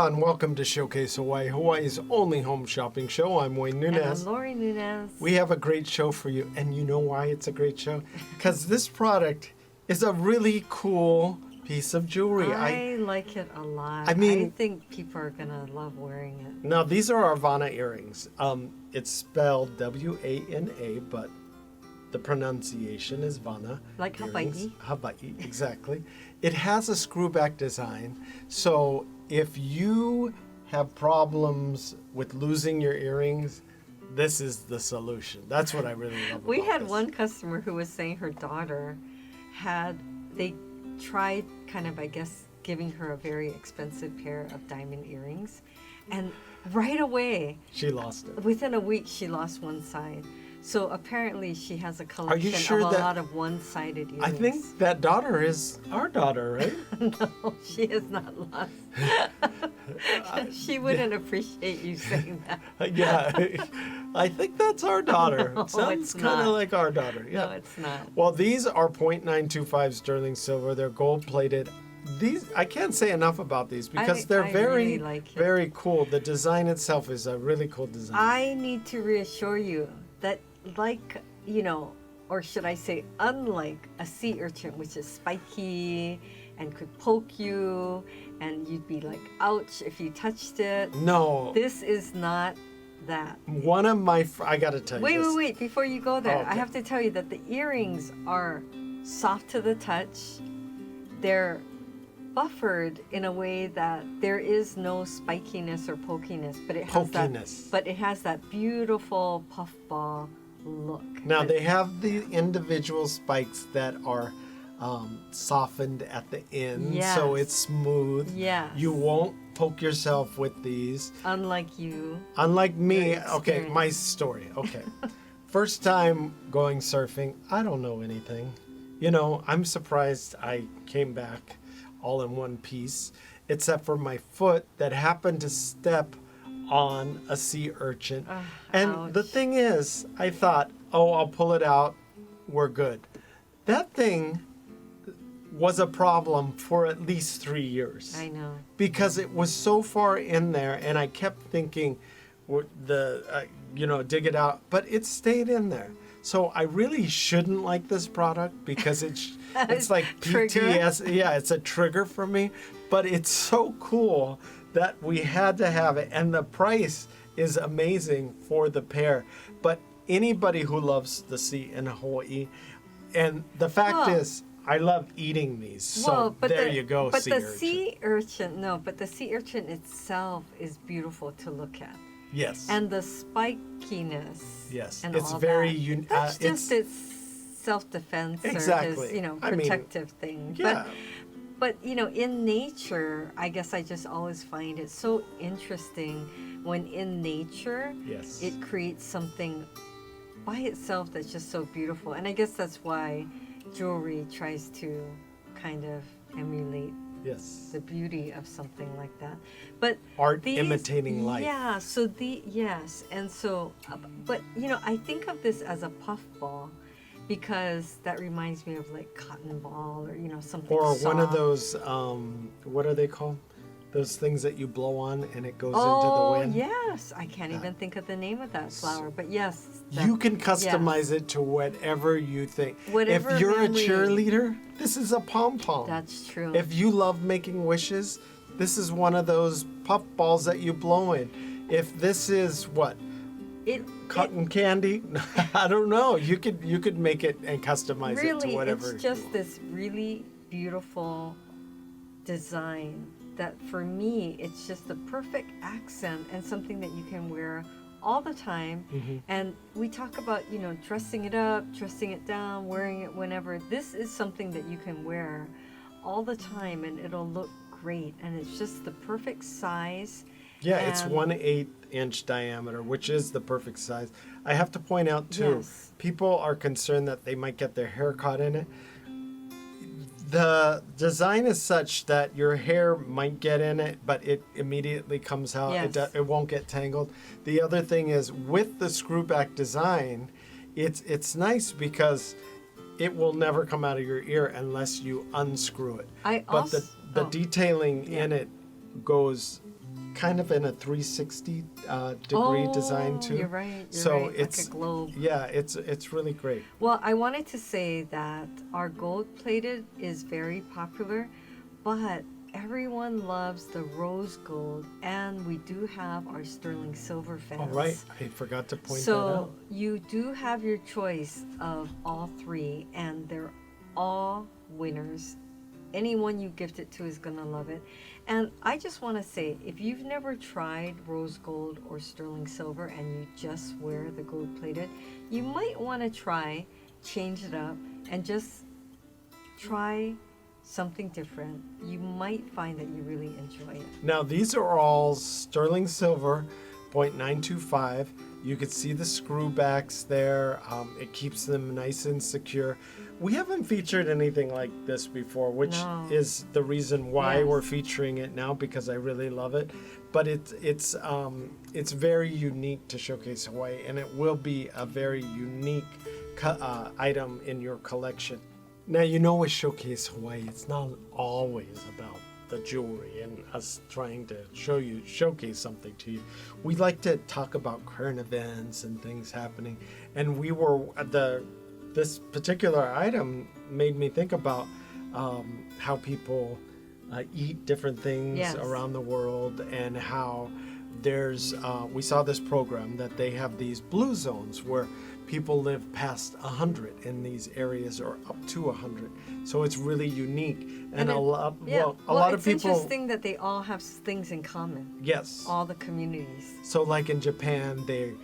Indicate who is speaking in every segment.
Speaker 1: Aloha and welcome to Showcase Hawaii, Hawaii's only home shopping show. I'm Wayne Nunez.
Speaker 2: And I'm Lori Nunez.
Speaker 1: We have a great show for you, and you know why it's a great show? Because this product is a really cool piece of jewelry.
Speaker 2: I like it a lot.
Speaker 1: I mean,
Speaker 2: I think people are going to love wearing it.
Speaker 1: Now, these are our Wana earrings. It's spelled W-A-N-A, but the pronunciation is Wana.
Speaker 2: Like
Speaker 1: earrings.
Speaker 2: Hawaii.
Speaker 1: Hawaii, exactly. It has a screw-back design, so if you have problems with losing your earrings, this is the solution. That's what I really love
Speaker 2: We
Speaker 1: about
Speaker 2: had
Speaker 1: this.
Speaker 2: one customer who was saying her daughter they tried kind of, I guess, giving her a very expensive pair of diamond earrings, and right away,
Speaker 1: She lost it.
Speaker 2: within a week, she lost one side. So apparently she has a collection
Speaker 1: sure
Speaker 2: of a
Speaker 1: that-
Speaker 2: lot of one-sided earrings.
Speaker 1: I think that daughter is our daughter, right?
Speaker 2: No, she is not lost. She wouldn't appreciate you saying that.
Speaker 1: Yeah, I think that's our daughter.
Speaker 2: No,
Speaker 1: It sounds
Speaker 2: it's
Speaker 1: kind of
Speaker 2: not.
Speaker 1: like our daughter. Yeah.
Speaker 2: No, it's not.
Speaker 1: Well, these are .925 sterling silver. They're gold plated. These, I can't say enough about these because they're
Speaker 2: I
Speaker 1: very,
Speaker 2: really like it.
Speaker 1: very cool. The design itself is a really cool design.
Speaker 2: I need to reassure you that, like, or should I say, unlike a sea urchin, which is spiky and could poke you, and you'd be like, ouch, if you touched it.
Speaker 1: No,
Speaker 2: This is not that.
Speaker 1: one of my, I gotta tell you this.
Speaker 2: Wait, before you go there,
Speaker 1: Oh, okay.
Speaker 2: I have to tell you that the earrings are soft to the touch. They're buffered in a way that there is no spikiness or pokiness, but it has
Speaker 1: Pokiness.
Speaker 2: it has that beautiful puffball look.
Speaker 1: Now
Speaker 2: That-
Speaker 1: they have the individual spikes that are softened at the end, so
Speaker 2: Yes.
Speaker 1: it's smooth.
Speaker 2: Yes.
Speaker 1: You won't poke yourself with these.
Speaker 2: Unlike you.
Speaker 1: Unlike me,
Speaker 2: Your
Speaker 1: okay, my
Speaker 2: experience.
Speaker 1: story. Okay. First time going surfing, I don't know anything. I'm surprised I came back all in one piece, except for my foot that happened to step on a sea urchin. And the
Speaker 2: ouch.
Speaker 1: thing is, I thought, I'll pull it out, we're good. That thing was a problem for at least 3 years
Speaker 2: I know.
Speaker 1: because it was so far in there, and I kept thinking, dig it out, but it stayed in there. So I really shouldn't like this product because it's like
Speaker 2: Trigger?
Speaker 1: PTS. Yeah, it's a trigger for me, but it's so cool that we had to have it, and the price is amazing for the pair. But anybody who loves the sea in Hawaii, and the fact
Speaker 2: Well-
Speaker 1: is, I love eating these. So there you go,
Speaker 2: But
Speaker 1: sea
Speaker 2: the
Speaker 1: urchin.
Speaker 2: sea urchin, no, but the sea urchin itself is beautiful to look at.
Speaker 1: Yes.
Speaker 2: And the spikiness.
Speaker 1: Yes,
Speaker 2: and
Speaker 1: it's
Speaker 2: all
Speaker 1: very
Speaker 2: that, that's just
Speaker 1: it's
Speaker 2: its self-defense
Speaker 1: Exactly.
Speaker 2: or his,
Speaker 1: I mean,
Speaker 2: protective thing.
Speaker 1: yeah.
Speaker 2: But in nature, I guess I just always find it so interesting when in nature
Speaker 1: Yes.
Speaker 2: it creates something by itself that's just so beautiful. And I guess that's why jewelry tries to kind of emulate
Speaker 1: Yes.
Speaker 2: the beauty of something like that. But
Speaker 1: Art
Speaker 2: these,
Speaker 1: imitating life.
Speaker 2: Yeah, so yes, and so, but I think of this as a puffball because that reminds me of like cotton ball or something.
Speaker 1: Or one of
Speaker 2: soft.
Speaker 1: those, what are they called? Those things that you blow on and it goes into the
Speaker 2: Oh
Speaker 1: wind.
Speaker 2: yes, I can't even think of the name of that flower, but yes,
Speaker 1: You can customize it to whatever you think.
Speaker 2: Whatever
Speaker 1: if you're
Speaker 2: memory.
Speaker 1: a cheerleader, this is a pom-pom.
Speaker 2: That's true.
Speaker 1: If you love making wishes, this is one of those puff balls that you blow in. If this is what? Cotton candy? I don't know. You could make it and customize it to whatever.
Speaker 2: It's just this really beautiful design that for me, it's just the perfect accent and something that you can wear all the time.
Speaker 1: Mm-hmm.
Speaker 2: And we talk about, dressing it up, dressing it down, wearing it whenever. This is something that you can wear all the time and it'll look great. And it's just the perfect size.
Speaker 1: Yeah, it's
Speaker 2: And-
Speaker 1: 1/8 inch diameter, which is the perfect size. I have to point out too,
Speaker 2: Yes.
Speaker 1: people are concerned that they might get their hair caught in it. The design is such that your hair might get in it, but it immediately comes out.
Speaker 2: Yes.
Speaker 1: It won't get tangled. The other thing is with the screwback design, it's nice because it will never come out of your ear unless you unscrew it. But the detailing in it goes kind of in a 360 degree design too.
Speaker 2: You're right. You're
Speaker 1: So
Speaker 2: right.
Speaker 1: it's
Speaker 2: like a globe.
Speaker 1: yeah, it's really great.
Speaker 2: Well, I wanted to say that our gold plated is very popular, but everyone loves the rose gold, and we do have our sterling silver fans.
Speaker 1: All right, I forgot to point that
Speaker 2: So
Speaker 1: out.
Speaker 2: you do have your choice of all three, and they're all winners. Anyone you gift it to is going to love it. And I just want to say, if you've never tried rose gold or sterling silver and you just wear the gold plated, you might want to change it up, and just try something different. You might find that you really enjoy it.
Speaker 1: Now these are all sterling silver, 0.925. You can see the screw backs there. It keeps them nice and secure. We haven't featured anything like this before, which
Speaker 2: No.
Speaker 1: is the reason why
Speaker 2: Yes.
Speaker 1: we're featuring it now, because I really love it. But it's very unique to Showcase Hawaii, and it will be a very unique item in your collection. Now, you know, with Showcase Hawaii, it's not always about the jewelry and us trying to showcase something to you. We like to talk about current events and things happening. And this particular item made me think about how people eat different things
Speaker 2: Yes.
Speaker 1: around the world, and how we saw this program that they have these blue zones where people live past 100 in these areas, or up to 100. So it's really unique, and a lot of
Speaker 2: it's
Speaker 1: people.
Speaker 2: interesting that they all have things in common.
Speaker 1: Yes.
Speaker 2: All the communities.
Speaker 1: So like in Japan, they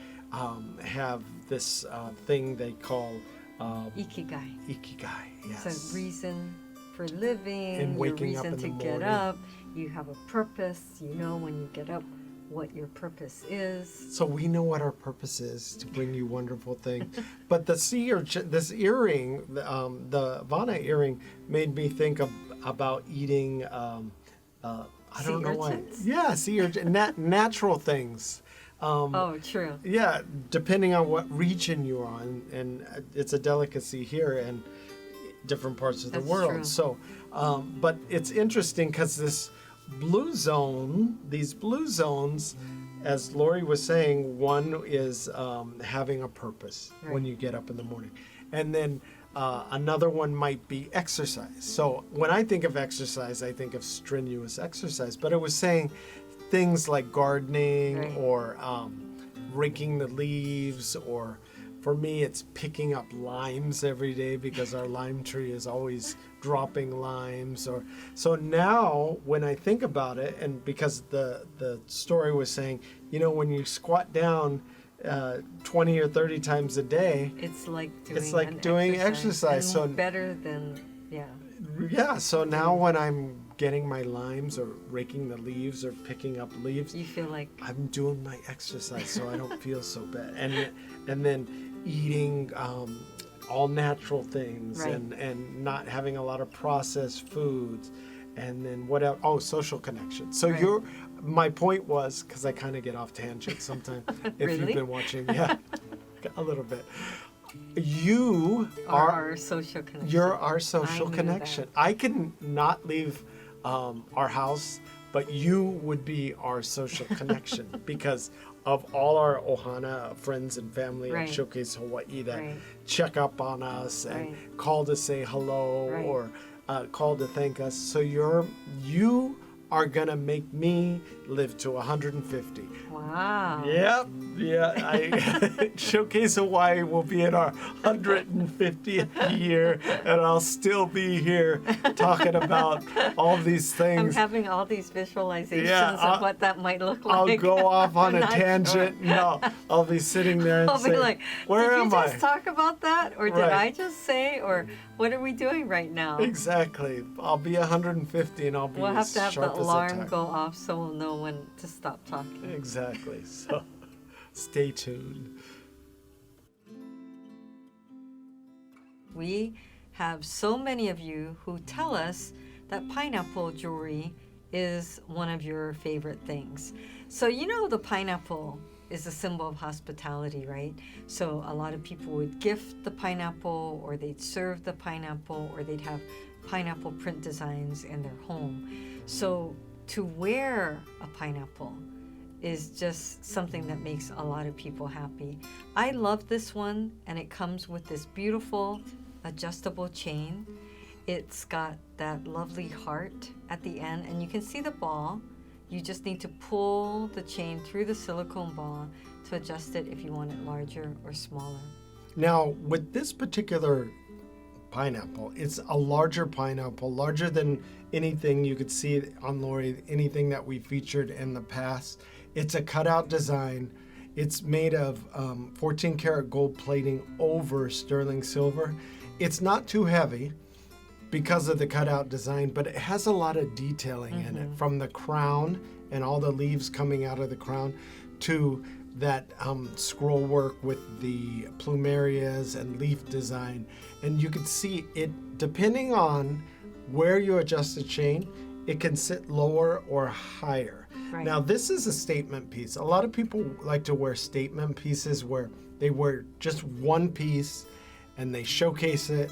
Speaker 1: have this thing they call
Speaker 2: Ikigai.
Speaker 1: ikigai. Yes.
Speaker 2: It's a reason for living,
Speaker 1: And
Speaker 2: your
Speaker 1: waking up
Speaker 2: reason
Speaker 1: in
Speaker 2: to
Speaker 1: the
Speaker 2: get
Speaker 1: morning.
Speaker 2: up. You have a purpose. You know when you get up what your purpose is.
Speaker 1: So we know what our purpose is, to bring you wonderful things. But the sea urchin, this earring, the Wana earring, made me think about eating. I don't know why.
Speaker 2: urchins?
Speaker 1: Yeah, sea urchin, natural things.
Speaker 2: Oh, true.
Speaker 1: Yeah, depending on what region you're on, and it's a delicacy here and different parts of the
Speaker 2: That's
Speaker 1: world.
Speaker 2: true.
Speaker 1: So, but it's interesting because these blue zones, as Lori was saying, one is having a purpose when
Speaker 2: Right.
Speaker 1: you get up in the morning, and then another one might be exercise. So when I think of exercise, I think of strenuous exercise, but it was saying things like gardening,
Speaker 2: Right.
Speaker 1: or raking the leaves, or for me it's picking up limes every day because our lime tree is always dropping limes. Or so now when I think about it, and because the story was saying, you know, when you squat down 20 or 30 times a day,
Speaker 2: It's like doing
Speaker 1: It's like
Speaker 2: an
Speaker 1: doing exercise,
Speaker 2: and
Speaker 1: so-
Speaker 2: better than
Speaker 1: yeah, so now when I'm getting my limes or raking the leaves or picking up leaves,
Speaker 2: you feel like
Speaker 1: I'm doing my exercise, so I don't feel so bad. And then eating all natural things,
Speaker 2: Right.
Speaker 1: and not having a lot of processed foods. And then what else? Oh, social connection. So
Speaker 2: Right.
Speaker 1: my point was, because I kind of get off tangent sometimes, if
Speaker 2: Really?
Speaker 1: you've been watching, yeah, a little bit. You
Speaker 2: are
Speaker 1: are
Speaker 2: our social connection.
Speaker 1: you're our social
Speaker 2: I knew
Speaker 1: connection.
Speaker 2: that.
Speaker 1: I can not leave our house, but you would be our social connection because of all our Ohana friends and family
Speaker 2: Right.
Speaker 1: at Showcase Hawaii that
Speaker 2: Right.
Speaker 1: check up on us and
Speaker 2: Right.
Speaker 1: call to say hello,
Speaker 2: Right.
Speaker 1: or call to thank us. So you are gonna make me live to 150.
Speaker 2: Wow.
Speaker 1: Yep, yeah. Showcase Hawaii will be in our 150th year, and I'll still be here talking about all these
Speaker 2: I'm
Speaker 1: things.
Speaker 2: having all these visualizations
Speaker 1: Yeah,
Speaker 2: of what that might look like.
Speaker 1: I'll go off on a
Speaker 2: Not sure.
Speaker 1: tangent. No, I'll be sitting there and
Speaker 2: I'll
Speaker 1: saying,
Speaker 2: be like,
Speaker 1: "Where
Speaker 2: did
Speaker 1: am
Speaker 2: you just
Speaker 1: I?"
Speaker 2: talk about that? Or did
Speaker 1: Right.
Speaker 2: I just say? Or what are we doing right now?
Speaker 1: Exactly. I'll be 150, and I'll be
Speaker 2: We'll have
Speaker 1: as
Speaker 2: to have
Speaker 1: sharp
Speaker 2: the
Speaker 1: as a
Speaker 2: alarm
Speaker 1: tack.
Speaker 2: go off so we'll know when to stop talking.
Speaker 1: Exactly. So, stay tuned.
Speaker 2: We have so many of you who tell us that pineapple jewelry is one of your favorite things. So you know the pineapple is a symbol of hospitality, right? So a lot of people would gift the pineapple, or they'd serve the pineapple, or they'd have pineapple print designs in their home. So to wear a pineapple is just something that makes a lot of people happy. I love this one, and it comes with this beautiful adjustable chain. It's got that lovely heart at the end, and you can see the ball. You just need to pull the chain through the silicone ball to adjust it if you want it larger or smaller.
Speaker 1: Now, with this particular pineapple, it's a larger pineapple, larger than anything you could see on Lori, anything that we featured in the past. It's a cutout design. It's made of 14 karat gold plating over sterling silver. It's not too heavy because of the cutout design, but it has a lot of detailing in it, from the crown and all the leaves coming out of the crown to that scroll work with the plumerias and leaf design. And you can see it, depending on where you adjust the chain, it can sit lower or higher.
Speaker 2: Right.
Speaker 1: Now, this is a statement piece. A lot of people like to wear statement pieces where they wear just one piece and they showcase it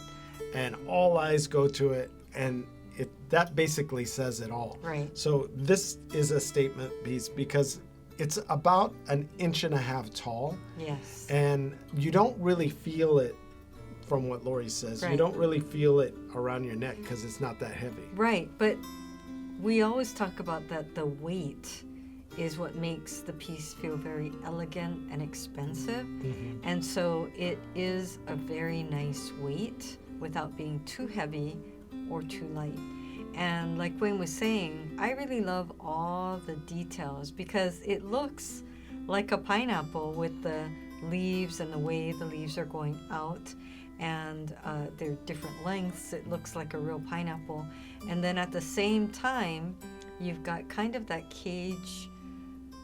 Speaker 1: and all eyes go to it, and that basically says it all.
Speaker 2: Right.
Speaker 1: So this is a statement piece because it's about 1.5 inches tall.
Speaker 2: Yes.
Speaker 1: And you don't really feel it, from what Lori says.
Speaker 2: Right.
Speaker 1: You don't really feel it around your neck because it's not that heavy.
Speaker 2: Right, but we always talk about that the weight is what makes the piece feel very elegant and expensive. And so it is a very nice weight without being too heavy or too light. And like Wayne was saying, I really love all the details because it looks like a pineapple with the leaves and the way the leaves are going out, and they're different lengths. It looks like a real pineapple. And then at the same time, you've got kind of that cage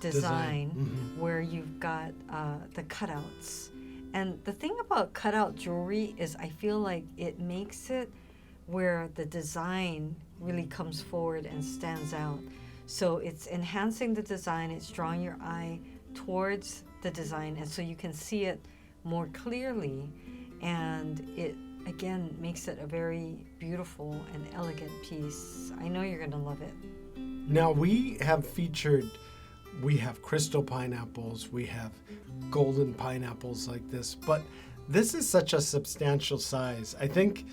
Speaker 2: design where you've got the cutouts. And the thing about cutout jewelry is I feel like it makes it where the design really comes forward and stands out. So it's enhancing the design, it's drawing your eye towards the design, and so you can see it more clearly, and it again makes it a very beautiful and elegant piece. I know you're gonna love it.
Speaker 1: Now we have crystal pineapples, we have golden pineapples like this, but this is such a substantial size. I think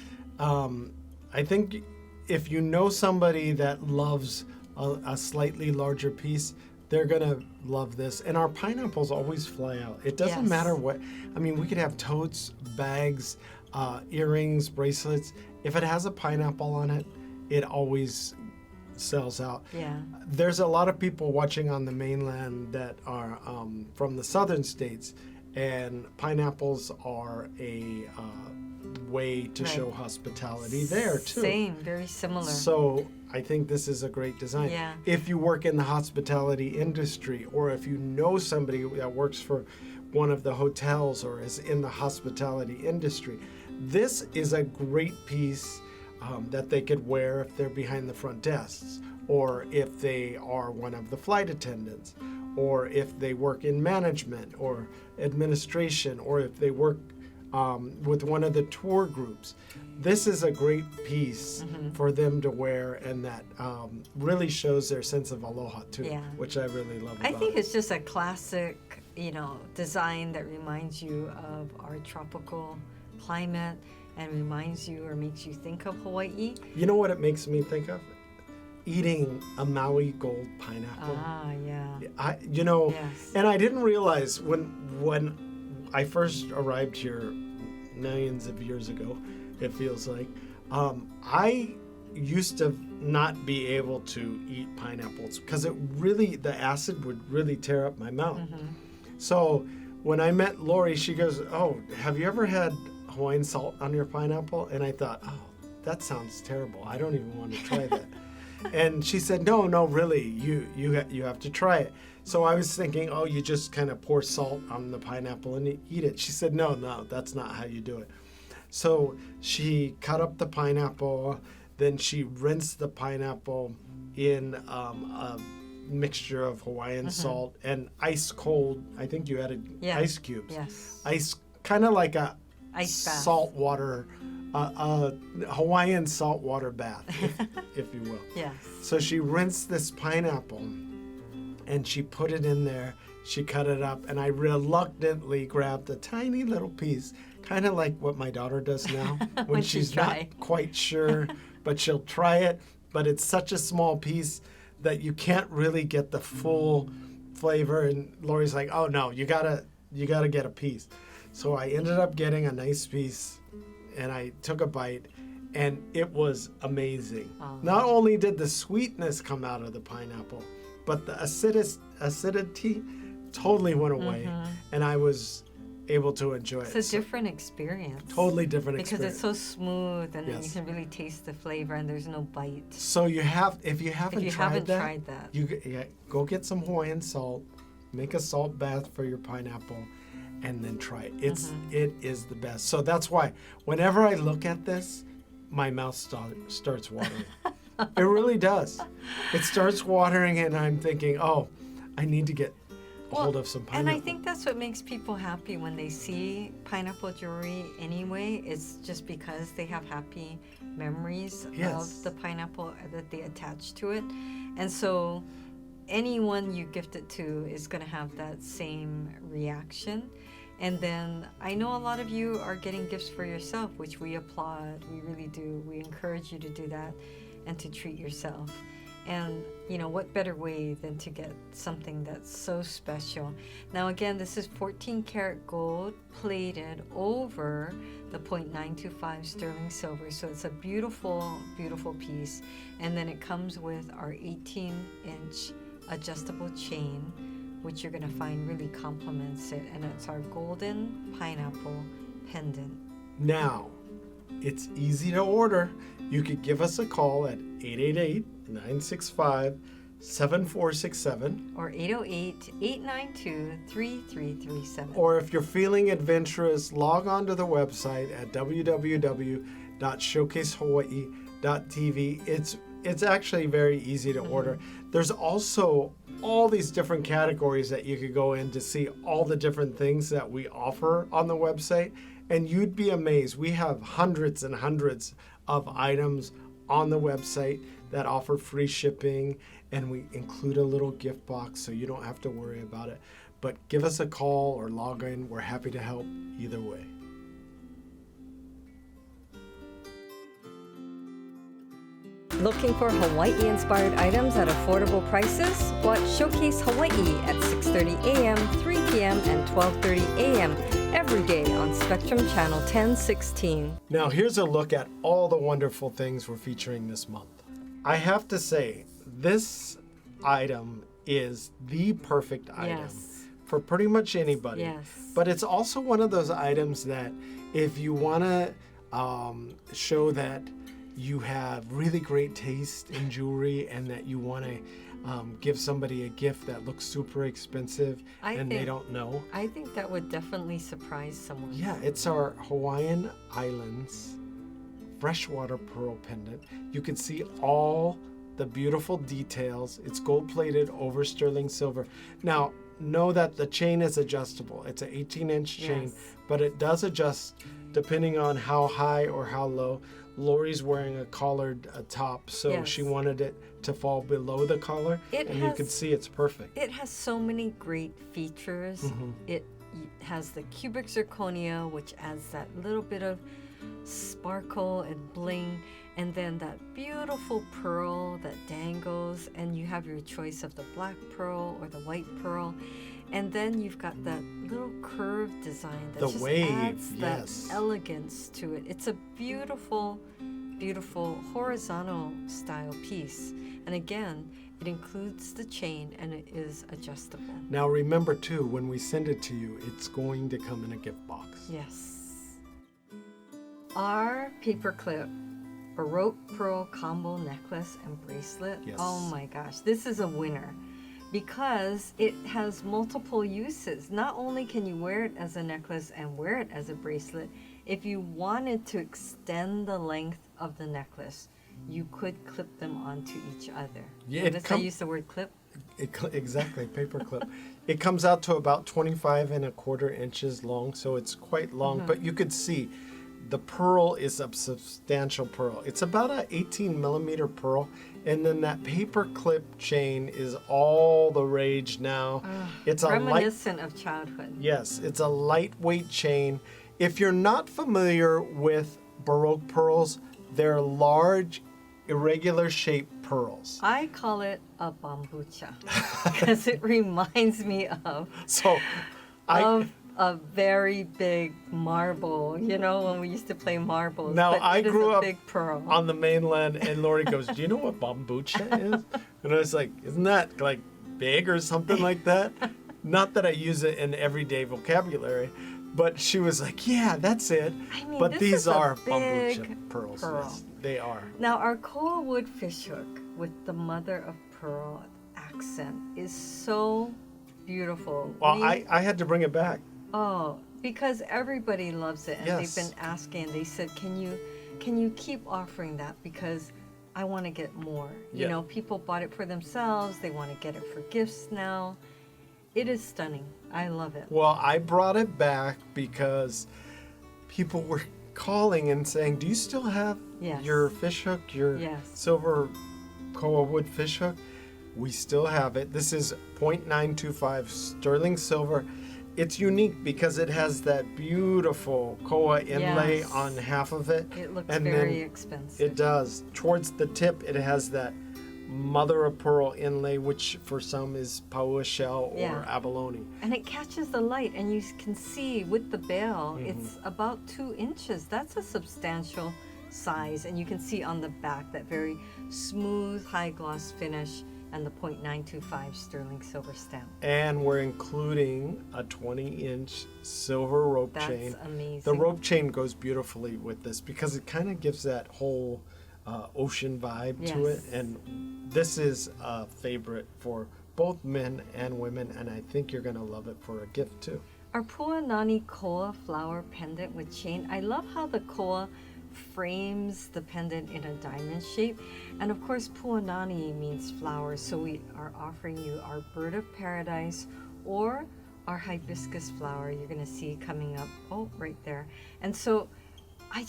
Speaker 1: if you know somebody that loves a slightly larger piece, they're gonna love this. And our pineapples always fly out. It doesn't matter what, I mean, we could have totes, bags, earrings, bracelets. If it has a pineapple on it, it always sells out.
Speaker 2: Yeah.
Speaker 1: There's a lot of people watching on the mainland that are from the southern states, and pineapples are a way to show hospitality there too.
Speaker 2: Same, very similar.
Speaker 1: So I think this is a great design.
Speaker 2: Yeah.
Speaker 1: If you work in the hospitality industry, or if you know somebody that works for one of the hotels or is in the hospitality industry, this is a great piece that they could wear if they're behind the front desks, or if they are one of the flight attendants, or if they work in management or administration, or if they work with one of the tour groups. This is a great piece for them to wear, and that really shows their sense of aloha too, which I really love about
Speaker 2: I think it's just a classic, design that reminds you of our tropical climate and reminds you or makes you think of Hawaii.
Speaker 1: You know what it makes me think of? Eating a Maui gold pineapple.
Speaker 2: Ah, yeah.
Speaker 1: Yes. And I didn't realize when I first arrived here millions of years ago, it feels like, I used to not be able to eat pineapples because the acid would really tear up my mouth. So when I met Lori, she goes, "Oh, have you ever had Hawaiian salt on your pineapple?" And I thought, "Oh, that sounds terrible. I don't even want to try that." And she said, no, really, you have to try it. So I was thinking, oh, you just kind of pour salt on the pineapple and you eat it. She said, no, that's not how you do it. So she cut up the pineapple, then she rinsed the pineapple in a mixture of Hawaiian salt and ice cold. I think you added ice cubes.
Speaker 2: Yes.
Speaker 1: Ice, kind of like a
Speaker 2: ice bath.
Speaker 1: salt water a Hawaiian saltwater bath, if you will.
Speaker 2: Yes.
Speaker 1: So she rinsed this pineapple and she put it in there. She cut it up, and I reluctantly grabbed a tiny little piece, kind of like what my daughter does now when she's not quite sure, but she'll try it. But it's such a small piece that you can't really get the full flavor. And Lori's like, "Oh no, you gotta get a piece." So I ended up getting a nice piece, and I took a bite, and it was amazing. Not only did the sweetness come out of the pineapple, but the acidity totally went away, and I was able to enjoy it.
Speaker 2: It's a different experience.
Speaker 1: Totally different
Speaker 2: because
Speaker 1: experience.
Speaker 2: it's so smooth, and
Speaker 1: Yes.
Speaker 2: you can really taste the flavor, and there's no bite.
Speaker 1: So if you haven't tried that,
Speaker 2: you
Speaker 1: go get some Hawaiian salt, make a salt bath for your pineapple, and then try it. It is the best. So that's why whenever I look at this, my mouth starts watering. It really does. It starts watering, and I'm thinking, oh, I need to get hold of some pineapple.
Speaker 2: And I think that's what makes people happy when they see pineapple jewelry anyway. It's just because they have happy memories of the pineapple that they attach to it. And so anyone you gift it to is going to have that same reaction. And then I know a lot of you are getting gifts for yourself, which we applaud. We really do. We encourage you to do that and to treat yourself. And, you know, what better way than to get something that's so special. Now, again, this is 14 karat gold plated over the .925 sterling silver. So it's a beautiful, beautiful piece. And then it comes with our 18-inch adjustable chain, which you're going to find really complements it. And it's our golden pineapple pendant.
Speaker 1: Now, it's easy to order. You could give us a call at 888-965-7467.
Speaker 2: Or 808-892-3337.
Speaker 1: Or if you're feeling adventurous, log on to the website at www.showcasehawaii.tv. It's actually very easy to order. There's also all these different categories that you could go in to see all the different things that we offer on the website. And you'd be amazed. We have hundreds and hundreds of items on the website that offer free shipping, and we include a little gift box so you don't have to worry about it. But give us a call or log in. We're happy to help either way.
Speaker 2: Looking for Hawaii-inspired items at affordable prices? Watch Showcase Hawaii at 6:30 a.m., 3 p.m., and 12:30 a.m. every day on Spectrum Channel 1016.
Speaker 1: Now here's a look at all the wonderful things we're featuring this month. I have to say, this item is the perfect item for pretty much anybody.
Speaker 2: Yes.
Speaker 1: But it's also one of those items that if you want to show that you have really great taste in jewelry and that you want to give somebody a gift that looks super expensive they don't know.
Speaker 2: I think that would definitely surprise someone.
Speaker 1: Yeah, it's our Hawaiian Islands freshwater pearl pendant. You can see all the beautiful details. It's gold plated over sterling silver. Now, know that the chain is adjustable. It's an 18-inch chain, but it does adjust depending on how high or how low. Lori's wearing a collared top, so she wanted it to fall below the collar, you can see it's perfect.
Speaker 2: It has so many great features. It has the cubic zirconia, which adds that little bit of sparkle and bling, and then that beautiful pearl that dangles, and you have your choice of the black pearl or the white pearl. And then you've got that little curved design that adds that elegance to it. It's a beautiful, beautiful horizontal style piece. And again, it includes the chain and it is adjustable.
Speaker 1: Now remember too, when we send it to you, it's going to come in a gift box.
Speaker 2: Yes. Our paperclip Baroque pearl combo necklace and bracelet.
Speaker 1: Yes.
Speaker 2: Oh my gosh, this is a winner. Because it has multiple uses. Not only can you wear it as a necklace and wear it as a bracelet, if you wanted to extend the length of the necklace, you could clip them onto each other.
Speaker 1: Yeah,
Speaker 2: Notice I use the word clip?
Speaker 1: Exactly, paper clip. It comes out to about 25 1/4 inches long, so it's quite long, but you could see the pearl is a substantial pearl. It's about a 18 millimeter pearl. And then that paper clip chain is all the rage now. It's
Speaker 2: reminiscent of childhood.
Speaker 1: Yes, it's a lightweight chain. If you're not familiar with Baroque pearls, they're large, irregular shaped pearls.
Speaker 2: I call it a bambucha because it reminds me of a very big marble. You know, when we used to play marbles.
Speaker 1: Now,
Speaker 2: but
Speaker 1: I grew up
Speaker 2: big pearl.
Speaker 1: on the mainland, and Lori goes, "Do you know what bambucha is?" And I was like, "Isn't that like big or something like that?" Not that I use it in everyday vocabulary, but she was like, "Yeah, that's it."
Speaker 2: I mean,
Speaker 1: but
Speaker 2: this
Speaker 1: these
Speaker 2: is a
Speaker 1: are
Speaker 2: big
Speaker 1: bambucha pearls.
Speaker 2: pearl.
Speaker 1: Yes, they are.
Speaker 2: Now, our koa wood fishhook with the mother of pearl accent is so beautiful.
Speaker 1: Well, I had to bring it back.
Speaker 2: Oh, because everybody loves it, and
Speaker 1: Yes.
Speaker 2: they've been asking. They said, "Can you keep offering that? Because I want to get more."
Speaker 1: Yeah.
Speaker 2: You know, people bought it for themselves. They want to get it for gifts now. It is stunning. I love it.
Speaker 1: Well, I brought it back because people were calling and saying, "Do you still have
Speaker 2: Yes.
Speaker 1: your fish hook, your
Speaker 2: Yes.
Speaker 1: silver koa wood fish hook?" We still have it. This is 0.925 sterling silver. It's unique because it has that beautiful koa inlay
Speaker 2: Yes.
Speaker 1: on half of it.
Speaker 2: It looks
Speaker 1: and
Speaker 2: very
Speaker 1: then
Speaker 2: expensive.
Speaker 1: It does. Towards the tip, it has that mother of pearl inlay, which for some is paua shell or
Speaker 2: Yeah.
Speaker 1: abalone.
Speaker 2: And it catches the light, and you can see with the bail,
Speaker 1: Mm-hmm.
Speaker 2: it's about 2 inches. That's a substantial size, and you can see on the back that very smooth, high gloss finish and the 0.925 sterling silver stamp.
Speaker 1: And we're including a 20-inch silver rope
Speaker 2: That's
Speaker 1: chain.
Speaker 2: amazing.
Speaker 1: The rope chain goes beautifully with this because it kind of gives that whole ocean vibe to it.
Speaker 2: Yes.
Speaker 1: And this is a favorite for both men and women, and I think you're going to love it for a gift too.
Speaker 2: Our Puanani koa flower pendant with chain. I love how the koa frames the pendant in a diamond shape. And of course, Puanani means flowers. So we are offering you our bird of paradise or our hibiscus flower you're going to see coming up. Oh, right there. And so I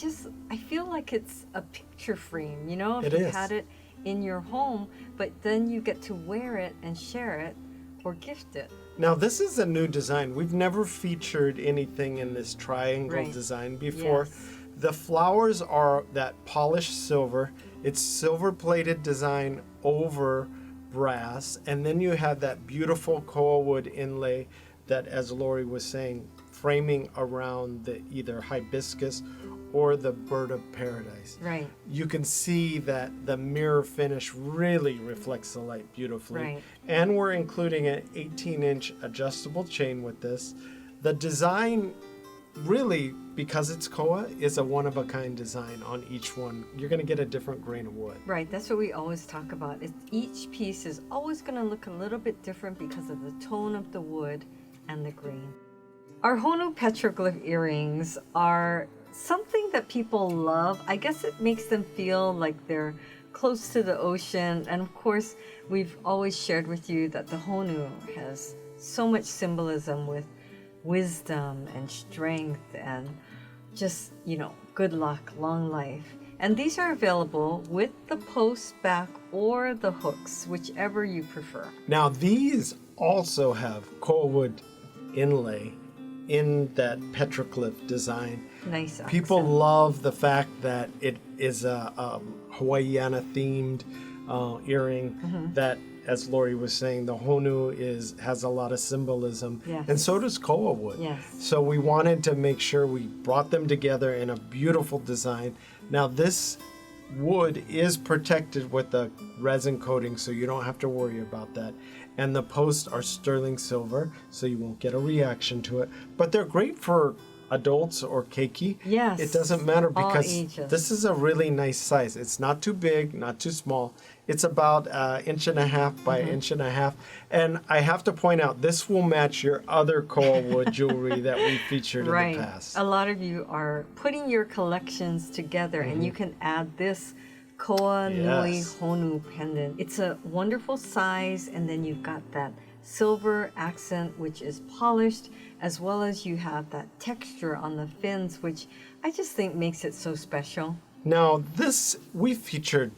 Speaker 2: feel like it's a picture frame, you know, if
Speaker 1: It
Speaker 2: you
Speaker 1: is.
Speaker 2: had it in your home, but then you get to wear it and share it or gift it.
Speaker 1: Now, this is a new design. We've never featured anything in this triangle
Speaker 2: Right.
Speaker 1: design before.
Speaker 2: Yes.
Speaker 1: The flowers are that polished silver. It's silver-plated design over brass. And then you have that beautiful koa wood inlay that, as Lori was saying, framing around the either hibiscus or the bird of paradise.
Speaker 2: Right.
Speaker 1: You can see that the mirror finish really reflects the light beautifully.
Speaker 2: Right.
Speaker 1: And we're including an 18-inch adjustable chain with this. The design really, because it's koa, is a one-of-a-kind design on each one. You're going to get a different grain of wood.
Speaker 2: Right, that's what we always talk about. Each piece is always going to look a little bit different because of the tone of the wood and the grain. Our Honu petroglyph earrings are something that people love. I guess it makes them feel like they're close to the ocean. And of course, we've always shared with you that the Honu has so much symbolism with wisdom and strength and just, good luck, long life. And these are available with the post back or the hooks, whichever you prefer.
Speaker 1: Now, these also have koa wood inlay in that petroglyph design.
Speaker 2: Nice accent.
Speaker 1: People love the fact that it is a Hawaiiana themed earring that, as Lori was saying, the Honu has a lot of symbolism.
Speaker 2: Yes.
Speaker 1: And so does koa wood.
Speaker 2: Yes.
Speaker 1: So we wanted to make sure we brought them together in a beautiful design. Now this wood is protected with a resin coating, so you don't have to worry about that. And the posts are sterling silver, so you won't get a reaction to it. But they're great for adults or keiki.
Speaker 2: Yes.
Speaker 1: It doesn't matter
Speaker 2: All
Speaker 1: because
Speaker 2: ages.
Speaker 1: this is a really nice size. It's not too big, not too small. It's about 1.5 inches by 1.5 inches. And I have to point out, this will match your other koa wood jewelry that we featured in the past.
Speaker 2: A lot of you are putting your collections together and you can add this Koa Nui
Speaker 1: Yes.
Speaker 2: Honu pendant. It's a wonderful size, and then you've got that silver accent, which is polished, as well as you have that texture on the fins, which I just think makes it so special.
Speaker 1: Now, we featured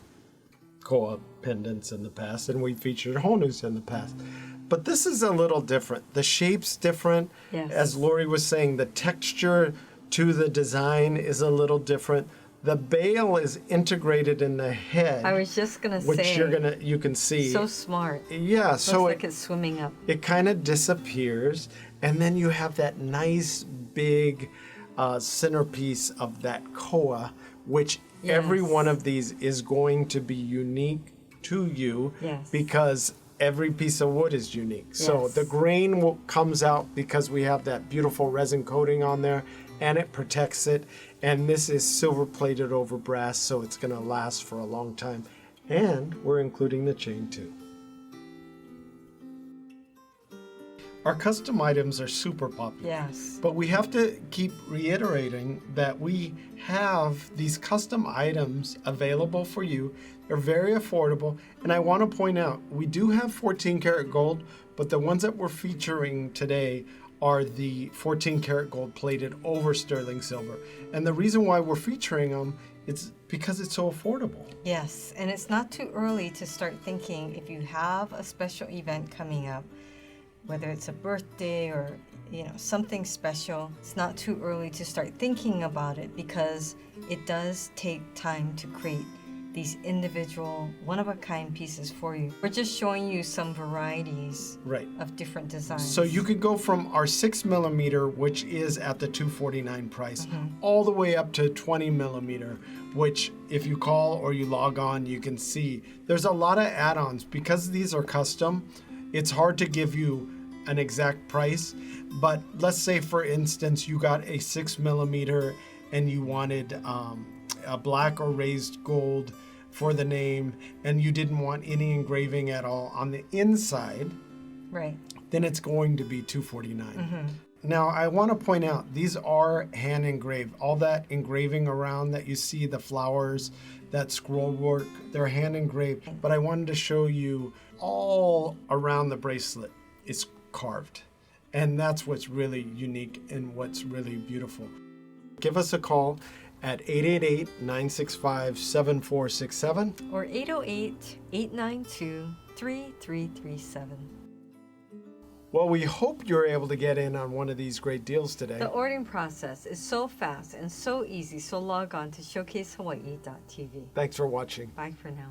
Speaker 1: koa pendants in the past, and we featured honus in the past. But this is a little different. The shape's different.
Speaker 2: Yes.
Speaker 1: As Lori was saying, the texture to the design is a little different. The bail is integrated in the head.
Speaker 2: I was just gonna
Speaker 1: which
Speaker 2: say.
Speaker 1: you can see.
Speaker 2: So smart.
Speaker 1: Yeah,
Speaker 2: Looks
Speaker 1: so
Speaker 2: like it's swimming up.
Speaker 1: it kind of disappears, and then you have that nice big centerpiece of that koa, which every
Speaker 2: Yes.
Speaker 1: one of these is going to be unique to you
Speaker 2: Yes.
Speaker 1: because every piece of wood is unique. So
Speaker 2: Yes.
Speaker 1: the grain comes out because we have that beautiful resin coating on there, and it protects it. And this is silver plated over brass, so it's going to last for a long time. And we're including the chain too. Our custom items are super popular.
Speaker 2: Yes.
Speaker 1: But we have to keep reiterating that we have these custom items available for you. They're very affordable. And I want to point out, we do have 14 karat gold, but the ones that we're featuring today are the 14 karat gold plated over sterling silver. And the reason why we're featuring them is because it's so affordable.
Speaker 3: Yes, and it's not too early to start thinking if you have a special event coming up, whether it's a birthday or something special. It's not too early to start thinking about it because it does take time to create these individual one-of-a-kind pieces for you. We're just showing you some varieties
Speaker 1: Right.
Speaker 3: of different designs.
Speaker 1: So you could go from our 6mm, which is at the $249 price, all the way up to 20mm, which if you call or you log on, you can see. There's a lot of add-ons. Because these are custom, it's hard to give you an exact price. But let's say, for instance, you got a 6mm and you wanted a black or raised gold for the name, and you didn't want any engraving at all on the inside,
Speaker 3: right.
Speaker 1: then it's going to be $249. Now, I want to point out, these are hand engraved. All that engraving around that you see, the flowers, that scroll work, they're hand engraved. But I wanted to show you all around the bracelet is carved. And that's what's really unique and what's really beautiful. Give us a call at 888-965-7467.
Speaker 2: Or 808-892-3337.
Speaker 1: Well, we hope you're able to get in on one of these great deals today.
Speaker 2: The ordering process is so fast and so easy, so log on to showcasehawaii.tv.
Speaker 1: Thanks for watching.
Speaker 2: Bye for now.